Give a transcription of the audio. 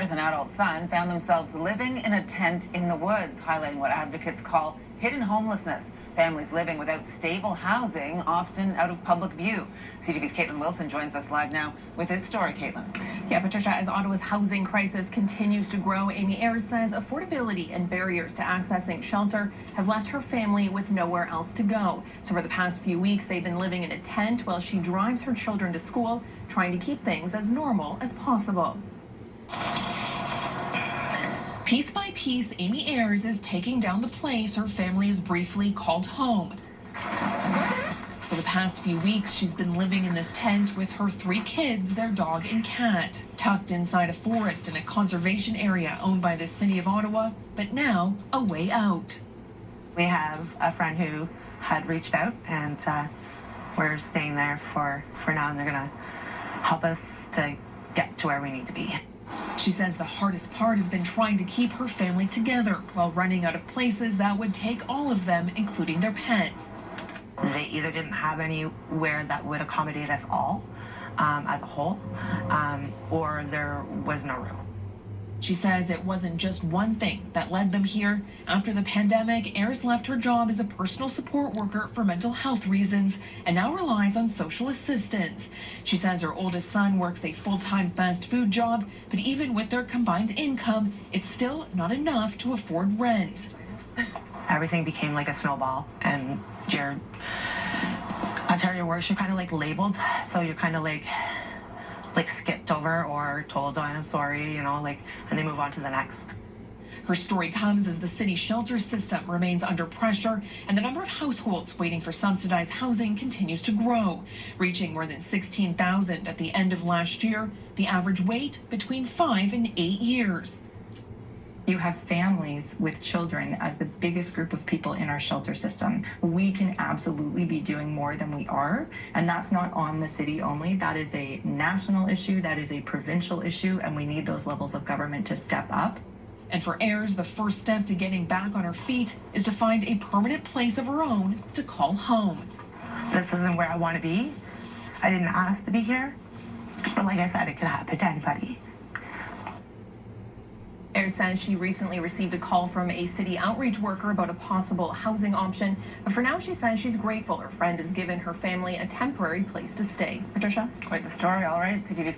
Ayers, an adult son, found themselves living in a tent in the woods, highlighting what advocates call hidden homelessness. Families living without stable housing, often out of public view. CTV's Caitlin Wilson joins us live now with this story. Caitlin. Yeah, Patricia, as Ottawa's housing crisis continues to grow, Amy Ayers says affordability and barriers to accessing shelter have left her family with nowhere else to go. So for the past few weeks, they've been living in a tent while she drives her children to school, trying to keep things as normal as possible. Piece by piece, Amy Ayers is taking down the place her family has briefly called home. For the past few weeks, she's been living in this tent with her 3 kids, their dog and cat, tucked inside a forest in a conservation area owned by the city of Ottawa, but now a way out. We have a friend who had reached out, and we're staying there for now, and they're gonna help us to get to where we need to be. She says the hardest part has been trying to keep her family together while running out of places that would take all of them, including their pets. They either didn't have anywhere that would accommodate us all as a whole, or there was no room. She says it wasn't just one thing that led them here. After the pandemic, Ayers left her job as a personal support worker for mental health reasons and now relies on social assistance. She says her oldest son works a full-time fast food job, but even with their combined income, it's still not enough to afford rent. Everything became like a snowball, and Ontario works, you're kind of like labeled, so you're kind of like skipped over or told, oh, I'm sorry, you know, and they move on to the next. Her story comes as the city shelter system remains under pressure and the number of households waiting for subsidized housing continues to grow, reaching more than 16,000 at the end of last year, the average wait between 5 and 8 years. You have families with children as the biggest group of people in our shelter system. We can absolutely be doing more than we are, and that's not on the city only. That is a national issue, that is a provincial issue, and we need those levels of government to step up. And for Ayers, the first step to getting back on her feet is to find a permanent place of her own to call home. This isn't where I want to be. I didn't ask to be here, but like I said, it could happen to anybody. Ayers says she recently received a call from a city outreach worker about a possible housing option. But for now, she says she's grateful her friend has given her family a temporary place to stay. Patricia? Quite the story. All right, CTV's